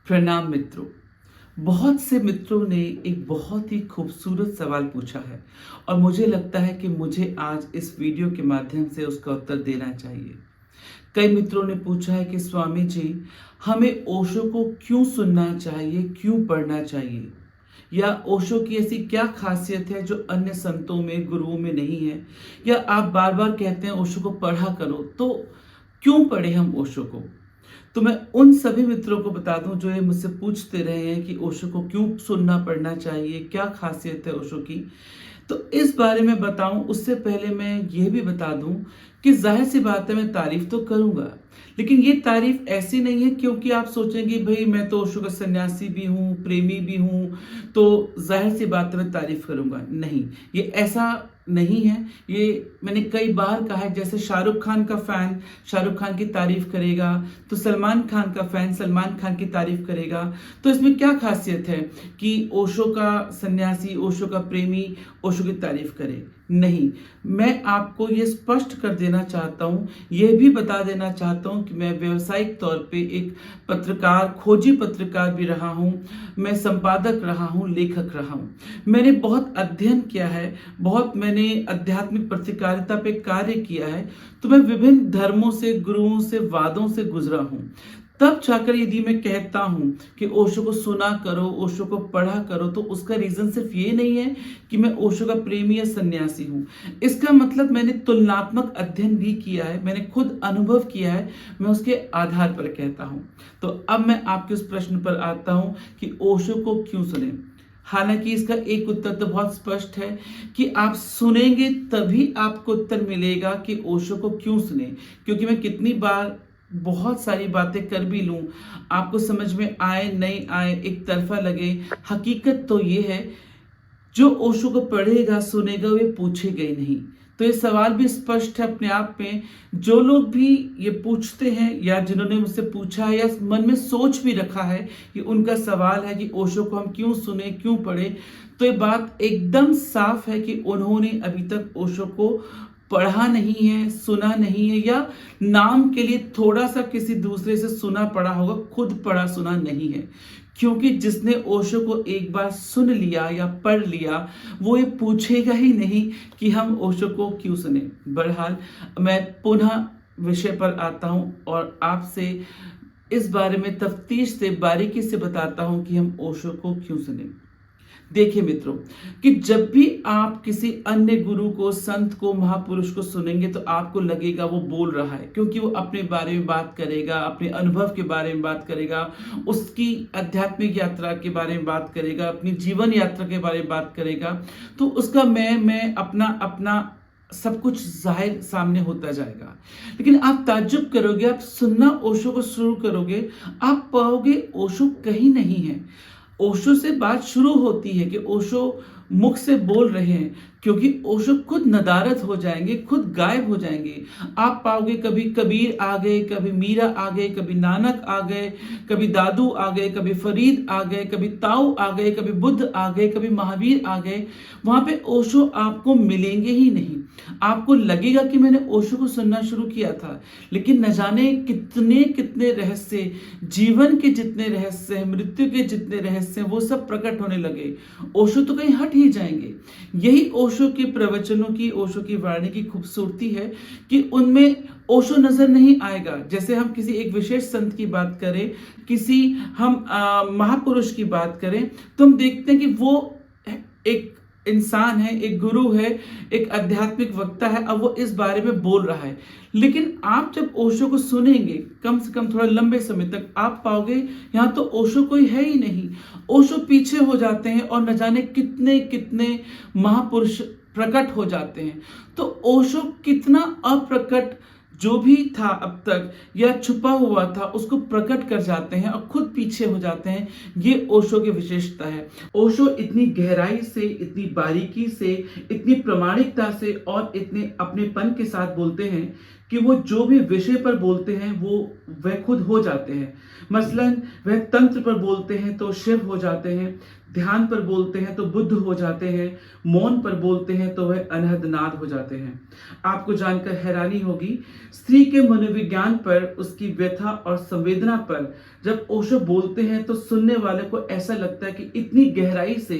प्रणाम मित्रों। बहुत से मित्रों ने एक बहुत ही खूबसूरत सवाल पूछा है और मुझे लगता है कि मुझे आज इस वीडियो के माध्यम से उसका उत्तर देना चाहिए। कई मित्रों ने पूछा है कि स्वामी जी, हमें ओशो को क्यों सुनना चाहिए, क्यों पढ़ना चाहिए, या ओशो की ऐसी क्या खासियत है जो अन्य संतों में, गुरुओं में नहीं है, या आप बार बार कहते हैं ओशो को पढ़ा करो, तो क्यों पढ़े हम ओशो को। तो मैं उन सभी मित्रों को बता दूं जो ये मुझसे पूछते रहे हैं कि ओशो को क्यों सुनना पढ़ना चाहिए, क्या खासियत है ओशो की। तो इस बारे में बताऊं उससे पहले मैं ये भी बता दूं कि जाहिर सी बात है, मैं तारीफ तो करूंगा, लेकिन ये तारीफ ऐसी नहीं है क्योंकि आप सोचेंगे भाई मैं तो ओशो का सन्यासी भी हूँ, प्रेमी भी हूँ, तो जाहिर सी बात है मैं तारीफ करूंगा। नहीं, ये ऐसा नहीं है। ये मैंने कई बार कहा है, जैसे शाहरुख खान का फैन शाहरुख खान की तारीफ करेगा तो सलमान खान का फैन सलमान खान की तारीफ करेगा। तो इसमें क्या खासियत है कि ओशो का सन्यासी, ओशो का प्रेमी ओशो की तारीफ करे? नहीं, मैं आपको ये स्पष्ट कर देना चाहता हूँ, ये भी बता देना चाहता हूँ कि मैं व्यावसायिक तौर पे एक पत्रकार, खोजी पत्रकार भी रहा हूँ, मैं संपादक रहा हूँ, लेखक रहा हूँ। मैंने बहुत अध्ययन किया है, बहुत मैंने आध्यात्मिक पत्रकारिता पे कार्य किया है, तो मैं विभिन्न धर्मों से, गुरुओं से, वादों से गुजरा हूँ। तब जाकर यदि मैं कहता हूं कि ओशो को सुना करो, ओशो को पढ़ा करो, तो उसका रीजन सिर्फ ये नहीं है कि मैं ओशो का प्रेमी या सन्यासी हूं। इसका मतलब मैंने तुलनात्मक अध्ययन भी किया है, मैंने खुद अनुभव किया है, मैं उसके आधार पर कहता हूं। तो अब मैं आपके उस प्रश्न पर आता हूं कि ओशो को क्यों सुने। हालांकि इसका एक उत्तर तो बहुत स्पष्ट है कि आप सुनेंगे तभी आपको उत्तर मिलेगा कि ओशो को क्यों सुने। क्योंकि मैं कितनी बार बहुत सारी बातें कर भी लूं, आपको समझ में आए नहीं आए, एक तरफा लगे, हकीकत तो ये है, जो ओशो को पढ़ेगा, सुनेगा, वे पूछेगा ही नहीं। तो ये सवाल भी स्पष्ट है अपने आप में। जो लोग भी ये पूछते हैं या जिन्होंने मुझसे पूछा है या मन में सोच भी रखा है कि उनका सवाल है कि ओशो को हम क्यों सुने, क्यों पढ़े, तो ये बात एकदम साफ है कि उन्होंने अभी तक ओशो को पढ़ा नहीं है, सुना नहीं है, या नाम के लिए थोड़ा सा किसी दूसरे से सुना पढ़ा होगा, खुद पढ़ा सुना नहीं है। क्योंकि जिसने ओशो को एक बार सुन लिया या पढ़ लिया, वो ये पूछेगा ही नहीं कि हम ओशो को क्यों सुने। बहरहाल मैं पुनः विषय पर आता हूं और आपसे इस बारे में तफ्तीश से, बारीकी से बताता हूं कि हम ओशो को क्यों सुने। देखिए मित्रों, कि जब भी आप किसी अन्य गुरु को, संत को, महापुरुष को सुनेंगे तो आपको लगेगा वो बोल रहा है, क्योंकि वो अपने बारे में बात करेगा, अपने अनुभव के बारे में बात करेगा, उसकी आध्यात्मिक यात्रा के बारे में बात करेगा, अपनी जीवन यात्रा के बारे में बात करेगा। तो उसका मैं अपना अपना सब कुछ जाहिर सामने होता जाएगा। लेकिन आप ताज्जुब करोगे, आप सुनना ओशो को शुरू करोगे, आप पाओगे ओशो कहीं नहीं है। ओशो से बात शुरू होती है कि ओशो मुख से बोल रहे हैं, क्योंकि ओशो खुद नदारद हो जाएंगे, खुद गायब हो जाएंगे। आप पाओगे कभी कबीर आ गए, कभी मीरा आ गए, कभी नानक आ गए, कभी दादू आ गए, कभी फरीद आ गए, कभी ताऊ आ गए, कभी बुद्ध आ गए, कभी महावीर आ गए। वहां पे ओशो आपको मिलेंगे ही नहीं। आपको लगेगा कि मैंने ओशो को सुनना शुरू किया था, लेकिन न जाने कितने कितने रहस्य, जीवन के जितने रहस्य हैं, मृत्यु के जितने रहस्य हैं, वो सब प्रकट होने लगे। ओशो तो कहीं हट ही जाएंगे। यही ओशो के प्रवचनों की, ओशो की वाणी की खूबसूरती है कि उनमें ओशो नजर नहीं आएगा। जैसे हम किसी एक विशेष संत की बात करें, किसी हम महापुरुष की बात करें, तो हम देखते हैं कि वो एक इंसान है, एक गुरु है, एक आध्यात्मिक वक्ता है, अब वो इस बारे में बोल रहा है। लेकिन आप जब ओशो को सुनेंगे, कम से कम थोड़ा लंबे समय तक, आप पाओगे यहाँ तो ओशो कोई है ही नहीं। ओशो पीछे हो जाते हैं और न जाने कितने कितने महापुरुष प्रकट हो जाते हैं। तो ओशो कितना अप्रकट जो भी था अब तक या छुपा हुआ था, उसको प्रकट कर जाते हैं और खुद पीछे हो जाते हैं। ये ओशो की विशेषता है। ओशो इतनी गहराई से, इतनी बारीकी से, इतनी प्रामाणिकता से और इतने अपनेपन के साथ बोलते हैं कि वो जो भी विषय पर बोलते हैं वो वह खुद हो जाते हैं। मसलन वह तंत्र पर बोलते हैं तो शिव हो जाते हैं, ध्यान पर बोलते हैं तो बुद्ध हो जाते हैं, मौन पर बोलते हैं तो वह अनहदनाद हो जाते हैं। आपको जानकर हैरानी होगी, स्त्री के मनोविज्ञान पर, उसकी व्यथा और संवेदना पर जब ओशो बोलते हैं तो सुनने वाले को ऐसा लगता है कि इतनी गहराई से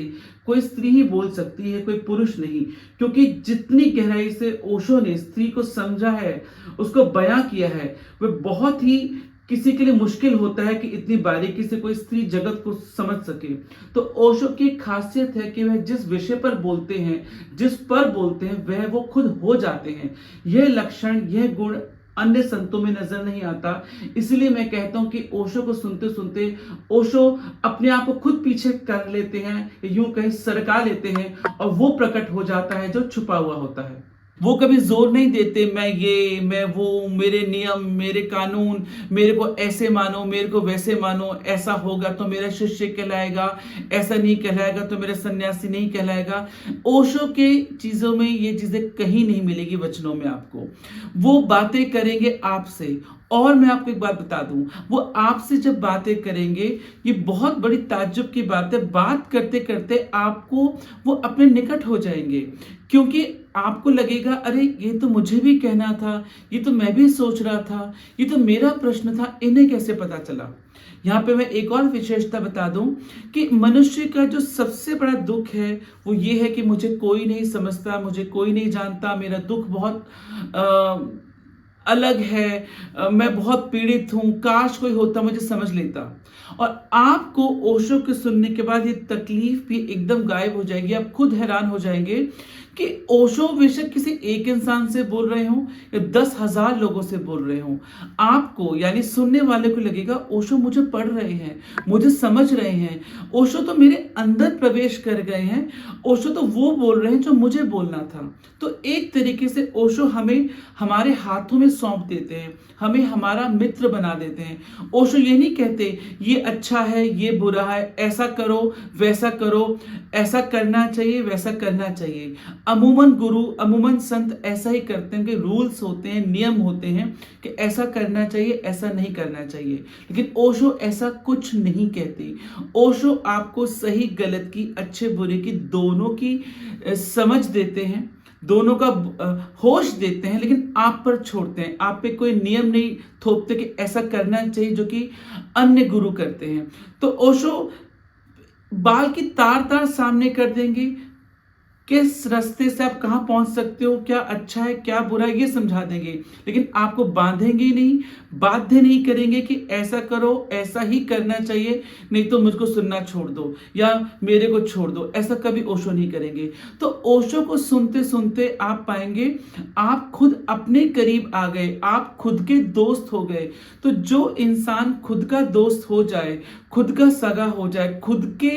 कोई स्त्री ही बोल सकती है, कोई पुरुष नहीं। क्योंकि जितनी गहराई से ओशो ने स्त्री को समझा है, उसको बयां किया है, वह बहुत ही किसी के लिए मुश्किल होता है कि इतनी बारीकी से कोई स्त्री जगत को समझ सके। तो ओशो की खासियत है कि वह जिस विषय पर बोलते हैं, जिस पर बोलते हैं, वह वो खुद हो जाते हैं। यह लक्षण, यह गुण अन्य संतों में नजर नहीं आता। इसलिए मैं कहता हूं कि ओशो को सुनते सुनते ओशो अपने आप को खुद पीछे कर लेते हैं, यूं कहीं सरका लेते हैं, और वो प्रकट हो जाता है जो छुपा हुआ होता है। वो कभी जोर नहीं देते, मैं ये, मैं वो, मेरे नियम, मेरे कानून, मेरे को ऐसे मानो, मेरे को वैसे मानो, ऐसा होगा तो मेरा शिष्य कहलाएगा, ऐसा नहीं कहलाएगा तो मेरा सन्यासी नहीं कहलाएगा। ओशो के चीजों में ये चीजें कहीं नहीं मिलेगी वचनों में आपको। वो बातें करेंगे आपसे। और मैं आपको एक बात बता दूं, वो आपसे जब बातें करेंगे, ये बहुत बड़ी ताज्जुब की बात है, बात करते करते आपको वो अपने निकट हो जाएंगे। क्योंकि आपको लगेगा, अरे ये तो मुझे भी कहना था, ये तो मैं भी सोच रहा था, ये तो मेरा प्रश्न था, इन्हें कैसे पता चला। यहाँ पे मैं एक और विशेषता बता दूं कि मनुष्य का जो सबसे बड़ा दुख है वो ये है कि मुझे कोई नहीं समझता, मुझे कोई नहीं जानता, मेरा दुख बहुत अलग है, मैं बहुत पीड़ित हूं, काश कोई होता मुझे समझ लेता। और आपको ओशो के सुनने के बाद ये तकलीफ भी एकदम गायब हो जाएगी। आप खुद हैरान हो जाएंगे कि ओशो बेशक किसी एक इंसान से बोल रहे हो या 10,000 लोगों से बोल रहे हो, आपको यानी सुनने वाले को लगेगा ओशो मुझे पढ़ रहे हैं, मुझे समझ रहे हैं, ओशो तो मेरे अंदर प्रवेश कर गए हैं, ओशो तो वो बोल रहे हैं जो मुझे बोलना था। तो एक तरीके से ओशो हमें हमारे हाथों में सौंप देते हैं, हमें हमारा मित्र बना देते हैं। ओशो ये नहीं कहते ये अच्छा है, ये बुरा है, ऐसा करो, वैसा करो, ऐसा करना चाहिए, वैसा करना चाहिए। अमूमन गुरु, अमूमन संत ऐसा ही करते हैं कि रूल्स होते हैं, नियम होते हैं कि ऐसा करना चाहिए, ऐसा नहीं करना चाहिए। लेकिन ओशो ऐसा कुछ नहीं कहते। ओशो आपको सही गलत की, अच्छे बुरे की, दोनों की समझ देते हैं, दोनों का होश देते हैं, लेकिन आप पर छोड़ते हैं। आप पे कोई नियम नहीं थोपते कि ऐसा करना चाहिए जो कि अन्य गुरु करते हैं। तो ओशो बाल की तार तार सामने कर देंगे, किस रास्ते से आप कहां पहुंच सकते हो, क्या अच्छा है क्या बुरा है, ये समझा देंगे। लेकिन आपको बांधेंगे नहीं, बाध्य नहीं करेंगे कि ऐसा करो, ऐसा ही करना चाहिए, नहीं तो मुझको सुनना छोड़ दो या मेरे को छोड़ दो, ऐसा कभी ओशो नहीं करेंगे। तो ओशो को सुनते सुनते आप पाएंगे आप खुद अपने करीब आ गए, आप खुद के दोस्त हो गए। तो जो इंसान खुद का दोस्त हो जाए, खुद का सगा हो जाए, खुद के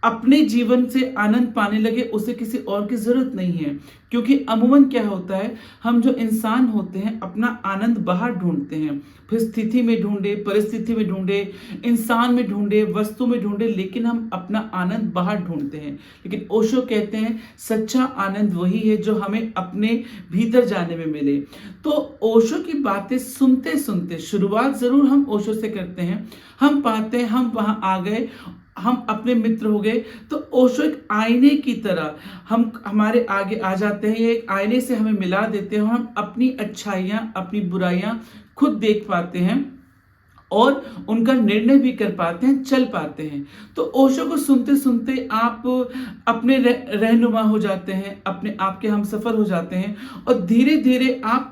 अपने जीवन से आनंद पाने लगे, उसे किसी और की जरूरत नहीं है। क्योंकि अमूमन क्या होता है, हम जो इंसान होते हैं अपना आनंद बाहर ढूंढते हैं, फिर स्थिति में ढूंढे, परिस्थिति में ढूंढे, इंसान में ढूंढे, वस्तु में ढूंढे, लेकिन हम अपना आनंद बाहर ढूंढते हैं। लेकिन ओशो कहते हैं सच्चा आनंद वही है जो हमें अपने भीतर जाने में मिले। तो ओशो की बातें सुनते सुनते, शुरुआत जरूर हम ओशो से करते हैं, हम पाते हैं हम वहां आ गए, हम अपने मित्र हो गए। तो ओशो एक आईने की तरह हम हमारे आगे आ जाते हैं, ये एक आईने से हमें मिला देते हैं, हम अपनी अच्छाइयाँ, अपनी बुराइयाँ खुद देख पाते हैं और उनका निर्णय भी कर पाते हैं, चल पाते हैं। तो ओशो को सुनते सुनते आप अपने रहनुमा हो जाते हैं, अपने आप के हम सफर हो जाते हैं, और धीरे धीरे आप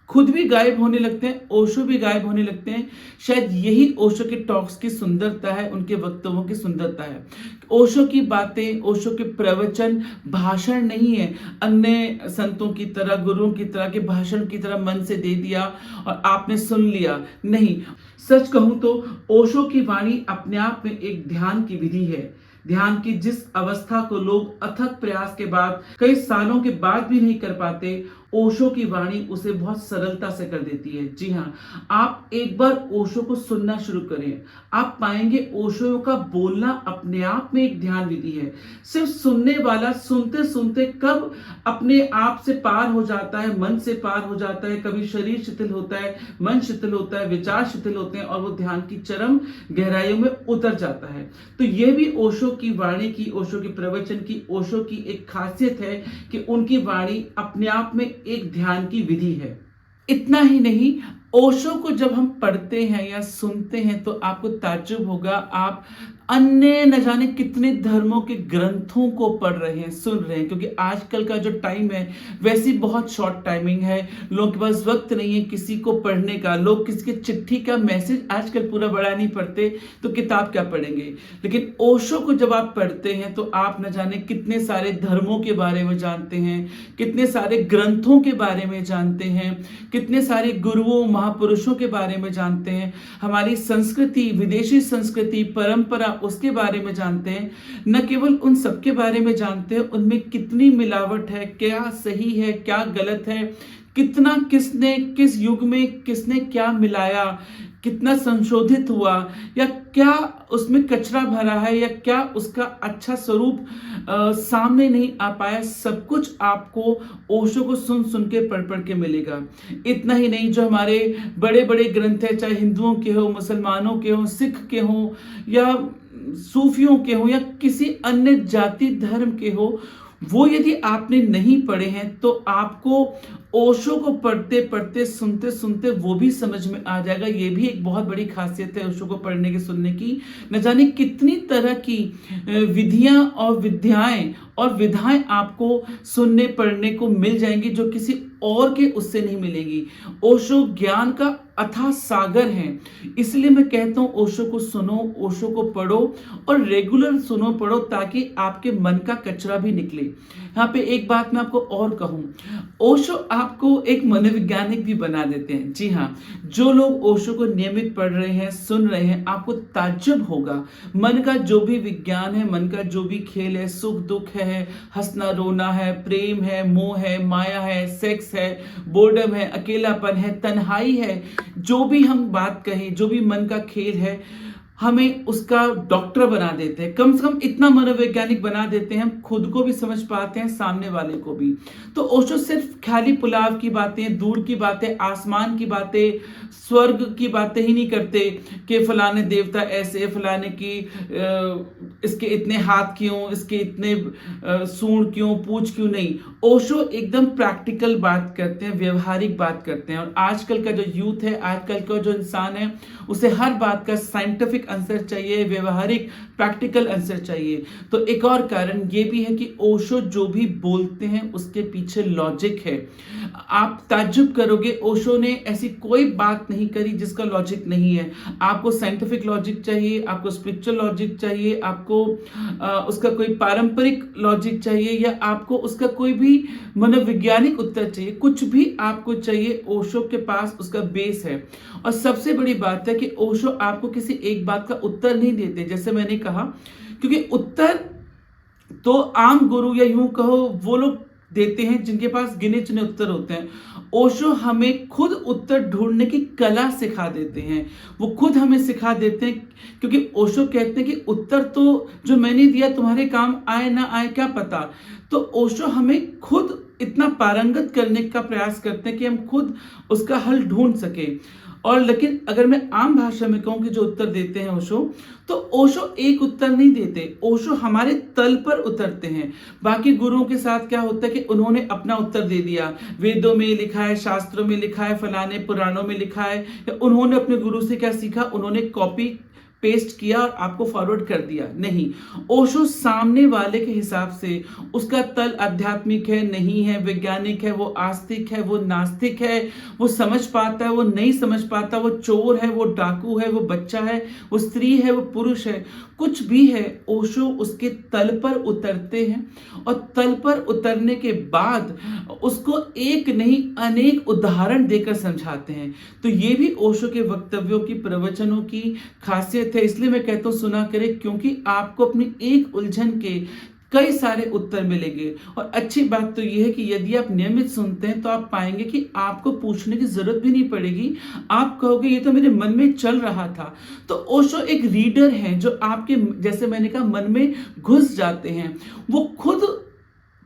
खुद भी गायब होने लगते हैं, ओशो भी गायब होने लगते हैं। शायद यही ओशो के टॉक्स की सुंदरता है, उनके वक्तव्यों की सुंदरता है। ओशो की बातें, ओशो के प्रवचन भाषण नहीं है, अन्य संतों की तरह, गुरुओं की तरह के भाषण की तरह मन से दे दिया और आपने सुन लिया, नहीं। सच कहूं तो ओशो की वाणी अपने आप में एक ध्यान की विधि है। ध्यान की जिस अवस्था को लोग अथक प्रयास के बाद, कई सालों के बाद भी नहीं कर पाते, ओशो की वाणी उसे बहुत सरलता से कर देती है। जी हाँ, आप एक बार ओशो को सुनना शुरू करें, आप पाएंगे ओशो का बोलना अपने आप में एक ध्यान विधि है। सिर्फ सुनने वाला सुनते सुनते कब अपने आप से पार हो जाता है, मन से पार हो जाता है, कभी शरीर शिथिल होता है, मन शिथिल होता है, विचार शिथिल होते हैं और वो ध्यान की चरम गहराइयों में उतर जाता है। तो ये भी ओशो की वाणी की, ओशो के प्रवचन की, ओशो की एक खासियत है कि उनकी वाणी अपने आप में एक ध्यान की विधि है। इतना ही नहीं, ओशो को जब हम पढ़ते हैं या सुनते हैं तो आपको ताज्जुब होगा, आप अन्य न जाने कितने धर्मों के ग्रंथों को पढ़ रहे हैं, सुन रहे हैं, क्योंकि आजकल का जो टाइम है वैसी बहुत शॉर्ट टाइमिंग है, लोगों के पास वक्त नहीं है किसी को पढ़ने का, लोग किसी के चिट्ठी का मैसेज आजकल पूरा बड़ा नहीं पढ़ते, तो किताब क्या पढ़ेंगे। लेकिन ओशो को जब आप पढ़ते हैं तो आप न जाने कितने सारे धर्मों के बारे में जानते हैं, कितने सारे ग्रंथों के बारे में जानते हैं, कितने सारे गुरुओं महापुरुषों के बारे में जानते हैं, हमारी संस्कृति, विदेशी संस्कृति, परंपरा, उसके बारे में जानते हैं। न केवल उन सब के बारे में जानते हैं, उनमें कितनी मिलावट है, क्या सही है, क्या गलत है, कितना किसने किस युग में किसने क्या मिलाया, कितना संशोधित हुआ, या क्या उसमें कचरा भरा है, या क्या उसका अच्छा स्वरूप सामने नहीं आ पाया, सब कुछ आपको ओशो को सुन सुन के पढ़ पढ़ के मिलेगा। इतना ही नहीं, जो हमारे बड़े बड़े ग्रंथ है, चाहे हिंदुओं के हो, मुसलमानों के हो, सिख के हो, या सूफियों के हो, या किसी अन्य जाति धर्म के हो, वो यदि आपने नहीं पढ़े हैं तो आपको ओशो को पढ़ते पढ़ते, सुनते सुनते वो भी समझ में आ जाएगा। ये भी एक बहुत बड़ी खासियत है ओशो को पढ़ने की, सुनने की। न जाने कितनी तरह की विधियां और विद्याएं और विधाएं आपको सुनने पढ़ने को मिल जाएंगी, जो किसी और के उससे नहीं मिलेगी। ओशो ज्ञान का अथाह सागर है, इसलिए मैं कहता हूँ ओशो को सुनो, ओशो को पढ़ो, और रेगुलर सुनो पढ़ो, ताकि आपके मन का कचरा भी निकले। यहाँ पे एक बात मैं आपको और कहूँ, ओशो आपको एक मनोवैज्ञानिक भी बना देते हैं। जी हाँ, जो लोग ओशो को नियमित पढ़ रहे हैं, सुन रहे हैं, आपको ताज्जुब होगा। मन का जो भी विज्ञान है, मन का जो भी खेल है, सुख दुख है, हंसना रोना है, प्रेम है, मोह है, माया है, सेक्स है, बोर्डम है, अकेलापन है, तन्हाई है, जो भी हम बात कहें, जो भी मन का खेल है, हमें उसका डॉक्टर बना देते हैं। कम से कम इतना मनोवैज्ञानिक बना देते हैं, हम खुद को भी समझ पाते हैं, सामने वाले को भी। तो ओशो सिर्फ खाली पुलाव की बातें, दूर की बातें, आसमान की बातें, स्वर्ग की बातें ही नहीं करते कि फलाने देवता ऐसे, फलाने की इसके इतने हाथ क्यों, इसके इतने सूंड क्यों, पूंछ क्यों, नहीं। ओशो एकदम प्रैक्टिकल बात करते हैं, व्यवहारिक बात करते हैं। और आजकल का जो यूथ है, आजकल का जो इंसान है, उसे हर बात का साइंटिफिक आंसर चाहिए, व्यवहारिक प्रैक्टिकल आंसर चाहिए। तो एक और कारण ये भी है कि ओशो जो भी बोलते हैं उसके पीछे लॉजिक है। आप ताज्जुब करोगे, ओशो ने ऐसी कोई बात नहीं करी जिसका लॉजिक नहीं है। आपको साइंटिफिक लॉजिक चाहिए, आपको स्पिरिचुअल लॉजिक चाहिए, आपको उसका कोई पारंपरिक लॉजिक चाहिए, या आपको उसका कोई भी मनोवैज्ञानिक उत्तर चाहिए, कुछ भी आपको चाहिए, ओशो के पास उसका बेस है। और सबसे बड़ी बात है कि ओशो आपको किसी एक बात का उत्तर नहीं देते, जैसे मैंने कहा, क्योंकि उत्तर तो आम गुरु या यूं कहो वो लोग देते हैं जिनके पास गिने चुने उत्तर होते हैं। ओशो हमें खुद उत्तर ढूंढने की कला सिखा देते हैं, वो खुद हमें सिखा देते हैं, क्योंकि ओशो कहते हैं कि उत्तर तो जो मैंने दिया तुम्हारे काम आए ना आए क्या पता। तो ओशो हमें खुद इतना पारंगत करने का प्रयास करते हैं कि हम खुद उसका हल ढूंढ सके। और लेकिन अगर मैं आम भाषा में कहूं कि जो उत्तर देते हैं ओशो, तो ओशो एक उत्तर नहीं देते, ओशो हमारे तल पर उतरते हैं। बाकी गुरुओं के साथ क्या होता है कि उन्होंने अपना उत्तर दे दिया, वेदों में लिखा है, शास्त्रों में लिखा है, फलाने पुराणों में लिखा है, या उन्होंने अपने गुरु से क्या सीखा, उन्होंने कॉपी पेस्ट किया और आपको फॉरवर्ड कर दिया। नहीं, ओशो सामने वाले के हिसाब से, उसका तल आध्यात्मिक है, नहीं है, वैज्ञानिक है, वो आस्तिक है, वो नास्तिक है, वो समझ पाता है, वो नहीं समझ पाता, वो चोर है, वो डाकू है, वो बच्चा है, वो स्त्री है, वो पुरुष है, कुछ भी है, ओशो उसके तल पर उतरते हैं। और तल पर उतरने के बाद उसको एक नहीं अनेक उदाहरण देकर समझाते हैं। तो ये भी ओशो के वक्तव्यों की, प्रवचनों की खासियत है। इसलिए मैं कहता हूं सुना करें, क्योंकि आपको अपनी एक उलझन के कई सारे उत्तर मिलेंगे। और अच्छी बात तो ये है कि यदि आप नियमित सुनते हैं तो आप पाएंगे कि आपको पूछने की जरूरत भी नहीं पड़ेगी। आप कहोगे ये तो मेरे मन में चल रहा था। तो ओशो एक रीडर है जो आपके, जैसे मैंने कहा, मन में घुस जाते हैं। वो खुद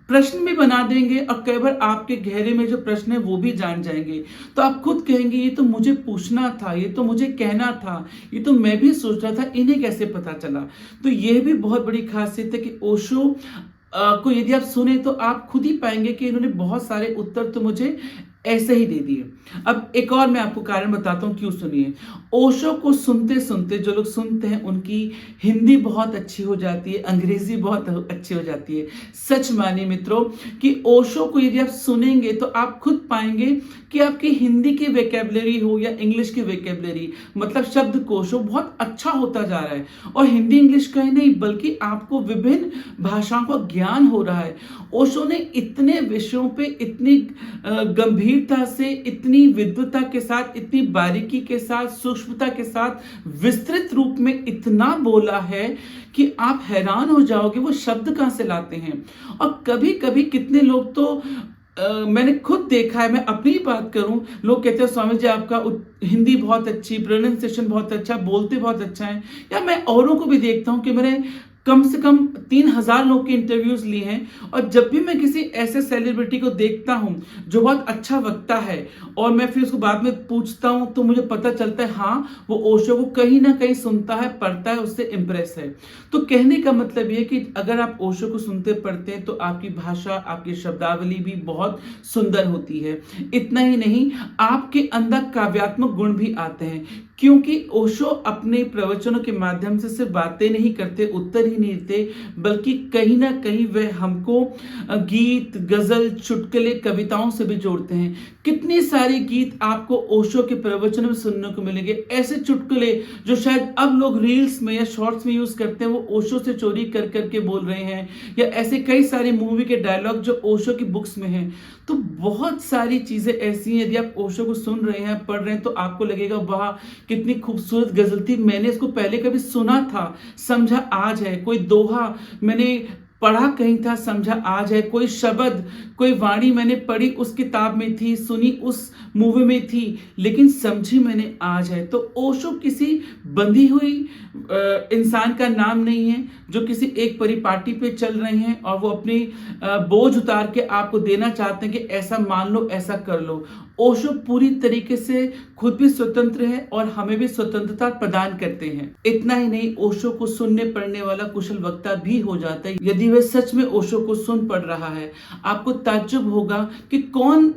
प्रश्न भी बना देंगे और कई बार आपके गहरे में जो प्रश्न है वो भी जान जाएंगे। तो आप खुद कहेंगे ये तो मुझे पूछना था, ये तो मुझे कहना था, ये तो मैं भी सोच रहा था, इन्हें कैसे पता चला। तो ये भी बहुत बड़ी खासियत है कि ओशो को यदि आप सुने तो आप खुद ही पाएंगे कि इन्होंने बहुत सारे उत्तर तो मुझे ऐसे ही दे दिए। अब एक और मैं आपको कारण बताता हूँ क्यों। सुनिए, ओशो को सुनते सुनते जो लोग सुनते हैं उनकी हिंदी बहुत अच्छी हो जाती है, अंग्रेजी बहुत अच्छी हो जाती है। सच मानिए मित्रों कि ओशो को यदि आप सुनेंगे तो आप खुद पाएंगे कि आपकी हिंदी की वेकेबलरी हो या इंग्लिश की वेकेबलरी, मतलब शब्दकोश हो, बहुत अच्छा होता जा रहा है। और हिंदी इंग्लिश का ही नहीं बल्कि आपको विभिन्न भाषाओं का ज्ञान हो रहा है। ओशो ने इतने विषयों पे इतनी गंभीरता से, इतनी विद्वता के साथ, इतनी बारीकी के साथ, सूक्ष्मता के साथ, विस्तृत रूप में इतना बोला है कि आप हैरान हो जाओगे वो शब्द कहां से लाते हैं। और कभी कभी कितने लोग तो मैंने खुद देखा है, मैं अपनी बात करूं, लोग कहते हैं स्वामी जी आपका हिंदी बहुत अच्छी, प्रोनाउंसिएशन बहुत अच्छा, बोलते बहुत अच्छा है। या मैं औरों को भी देखता हूं कि मैंने कम से कम 3000 लोग के इंटरव्यूज लिए हैं। और जब भी मैं किसी ऐसे सेलिब्रिटी को देखता हूं जो बहुत अच्छा वक्ता है और मैं फिर उसको बाद में पूछता हूं तो मुझे पता चलता है हाँ वो ओशो को कहीं ना कहीं सुनता है, पढ़ता है, उससे इंप्रेस है। तो कहने का मतलब ये है कि अगर आप ओशो को सुनते पढ़ते हैं तो आपकी भाषा, आपकी शब्दावली भी बहुत सुंदर होती है। इतना ही नहीं, आपके अंदर काव्यात्मक गुण भी आते हैं, क्योंकि ओशो अपने प्रवचनों के माध्यम से सिर्फ बातें नहीं करते, उत्तर ही नहीं देते, बल्कि कहीं ना कहीं वह हमको गीत, गजल, चुटकुले, कविताओं से भी जोड़ते हैं। कितने सारे गीत आपको ओशो के प्रवचन में सुनने को मिलेंगे, ऐसे चुटकुले जो शायद अब लोग रील्स में या शॉर्ट्स में यूज करते हैं वो ओशो से चोरी कर करके बोल रहे हैं। या ऐसे कई सारे मूवी के डायलॉग जो ओशो की बुक्स में हैं। तो बहुत सारी चीजें ऐसी हैं, यदि आप ओशो को सुन रहे हैं, पढ़ रहे हैं, तो आपको लगेगा वाह कितनी खूबसूरत गजल थी, मैंने इसको पहले कभी सुना था, समझा आज है। कोई दोहा मैंने पढ़ा कहीं था, समझा आज है। कोई शब्द, कोई वाणी मैंने पढ़ी उस किताब में थी, सुनी उस मूवी में थी, लेकिन समझी मैंने आज है। तो ओशो किसी बंधी हुई इंसान का नाम नहीं है जो किसी एक परिपाटी पे चल रहे हैं और वो अपनी बोझ उतार के आपको देना चाहते हैं कि ऐसा मान लो, ऐसा कर लो। ओशो पूरी तरीके से खुद भी स्वतंत्र है और हमें भी स्वतंत्रता प्रदान करते हैं। इतना ही नहीं, ओशो को सुनने पढ़ने वाला कुशल वक्ता भी हो जाता है यदि वह सच में ओशो को सुन पढ़ रहा है। आपको ताज्जुब होगा कि कौन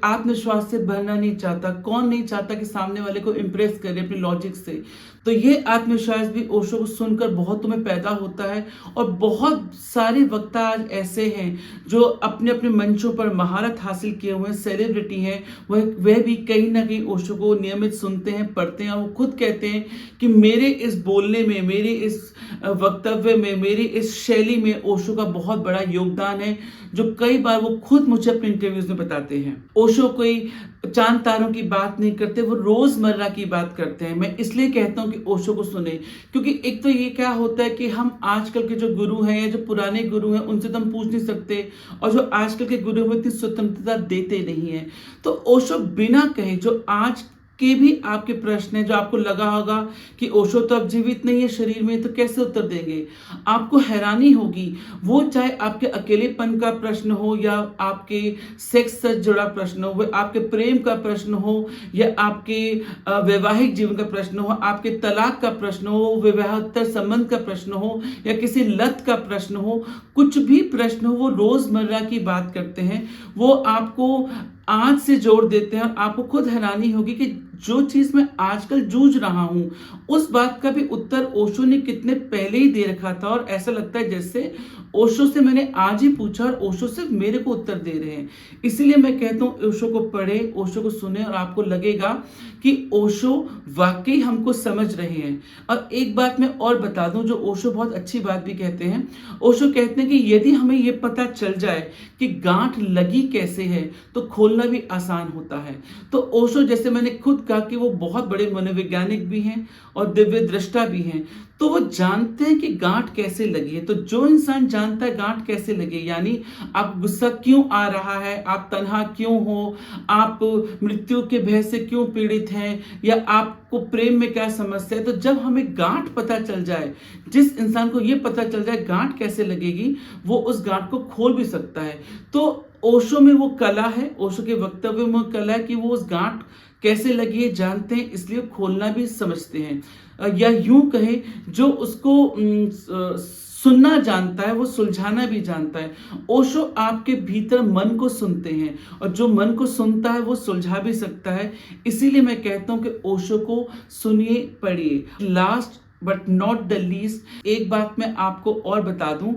आत्मविश्वास से भरना नहीं चाहता, कौन नहीं चाहता कि सामने वाले को इंप्रेस करे अपनी लॉजिक से। तो ये आत्मविश्वास भी ओशो को सुनकर बहुत तुम्हें पैदा होता है। और बहुत सारे वक्ता आज ऐसे हैं जो अपने अपने मंचों पर महारत हासिल किए हुए हैं, सेलिब्रिटी हैं, वह भी कहीं ना कहीं ओशो को नियमित सुनते हैं, पढ़ते हैं। और वो खुद कहते हैं कि मेरे इस बोलने में, मेरे इस वक्तव्य में, मेरी इस शैली में ओशो का बहुत बड़ा योगदान है, जो कई बार वो खुद मुझे अपने इंटरव्यूज में बताते हैं। ओशो कोई चांद तारों की बात नहीं करते, वो रोजमर्रा की बात करते हैं। मैं इसलिए कहता हूं कि ओशो को सुने, क्योंकि एक तो ये क्या होता है कि हम आजकल के जो गुरु हैं या जो पुराने गुरु हैं उनसे तो हम पूछ नहीं सकते, और जो आजकल के गुरु हैं इतनी स्वतंत्रता देते नहीं है। तो ओशो बिना कहे जो आज के भी आपके प्रश्न है, जो आपको लगा होगा कि ओशो तो अब जीवित नहीं है शरीर में, तो कैसे उत्तर देंगे, आपको हैरानी होगी। वो चाहे आपके अकेलेपन का प्रश्न हो या आपके सेक्स से जुड़ा प्रश्न हो, वो आपके प्रेम का प्रश्न हो या आपके वैवाहिक जीवन का प्रश्न हो, आपके तलाक का प्रश्न हो, विवाहेतर संबंध का प्रश्न हो या किसी लत का प्रश्न हो, कुछ भी प्रश्न हो, वो रोजमर्रा की बात करते हैं। वो आपको आज से जोड़ देते हैं और आपको खुद हैरानी होगी कि जो चीज मैं आजकल जूझ रहा हूं उस बात का भी उत्तर ओशो ने कितने पहले ही दे रखा था। और ऐसा लगता है जैसे ओशो से मैंने आज ही पूछा और ओशो सिर्फ मेरे को उत्तर दे रहे हैं। इसीलिए मैं कहता हूं ओशो को पढ़े, ओशो को सुने और आपको लगेगा कि ओशो वाकई हमको समझ रहे हैं। और एक बात मैं और बता दूं, जो ओशो बहुत अच्छी बात भी कहते हैं। ओशो कहते हैं कि यदि हमें यह पता चल जाए कि गांठ लगी कैसे है तो खोलना भी आसान होता है। तो ओशो, जैसे मैंने खुद का कि वो बहुत बड़े मनोवैज्ञानिक भी हैं और दिव्य दृष्टा भी हैं, तो वो जानते हैं कि गांठ कैसे लगी है। तो जो इंसान जानता है गांठ कैसे लगी, यानी आप गुस्सा क्यों आ रहा है, आप तन्हा क्यों हो, आप मृत्यु के भय से क्यों पीड़ित हैं, या आपको प्रेम में क्या समस्या है, तो जब हमें गांठ पता चल जाए, जिस इंसान को ये पता चल जाए गांठ कैसे लगेगी, वो उस गांठ को खोल भी सकता है। तो ओशो में वो कला है, ओशो के वक्तव्य में वो कला है कि वो उस गांठ कैसे लगी है जानते हैं, इसलिए खोलना भी समझते हैं। या यूं कहें, जो उसको सुनना जानता है वो सुलझाना भी जानता है। ओशो आपके भीतर मन को सुनते हैं, और जो मन को सुनता है वो सुलझा भी सकता है। इसीलिए मैं कहता हूं कि ओशो को सुनिए, पढ़िए। Last but not the least, एक बात मैं आपको और बता दूं,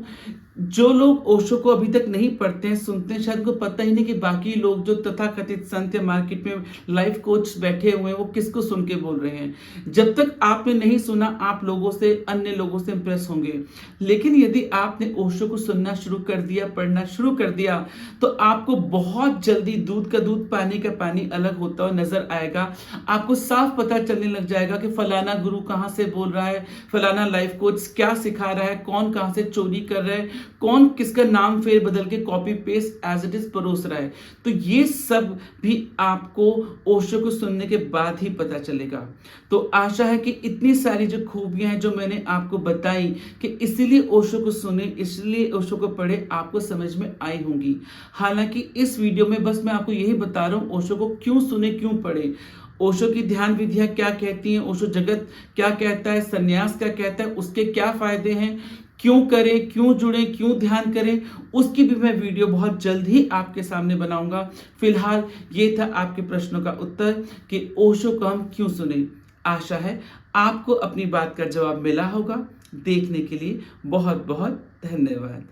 जो लोग ओशो को अभी तक नहीं पढ़ते हैं, सुनते हैं, शायद उनको पता ही नहीं कि बाकी लोग जो तथाकथित संत या मार्केट में लाइफ कोच बैठे हुए हैं वो किसको सुन के बोल रहे हैं। जब तक आपने नहीं सुना, आप लोगों से, अन्य लोगों से इंप्रेस होंगे। लेकिन यदि आपने ओशो को सुनना शुरू कर दिया, पढ़ना शुरू कर दिया, तो आपको बहुत जल्दी दूध का दूध, पानी का पानी अलग होता हुआ नजर आएगा। आपको साफ पता चलने लग जाएगा कि फलाना गुरु कहाँ से बोल रहा है, फलाना लाइफ कोच क्या सिखा रहा है, कौन कहाँ से चोरी कर रहा है, कौन किसका नाम फेर बदल के copy paste as it is परोस रहा है। तो ये सब भी आपको ओशो को सुनने के बाद ही पता चलेगा। तो आशा है कि इतनी सारी जो खूबियां हैं जो मैंने आपको बताई, कि इसीलिए ओशो को सुने, इसलिए ओशो को पढ़े, आपको समझ में आई होंगी। हालांकि इस वीडियो में बस मैं आपको यही बता रहा हूं, ओशो को क्यों सुने, क्यों पढ़े, ओशो की ध्यान विधियां क्या कहती हैं, ओशो जगत क्या कहता है, संन्यास क्या कहता है, उसके क्या फायदे हैं, क्यों करें, क्यों जुड़े, क्यों ध्यान करें, उसकी भी मैं वीडियो बहुत जल्द ही आपके सामने बनाऊंगा। फिलहाल ये था आपके प्रश्नों का उत्तर कि ओशो को हम क्यों सुने। आशा है आपको अपनी बात का जवाब मिला होगा। देखने के लिए बहुत बहुत धन्यवाद।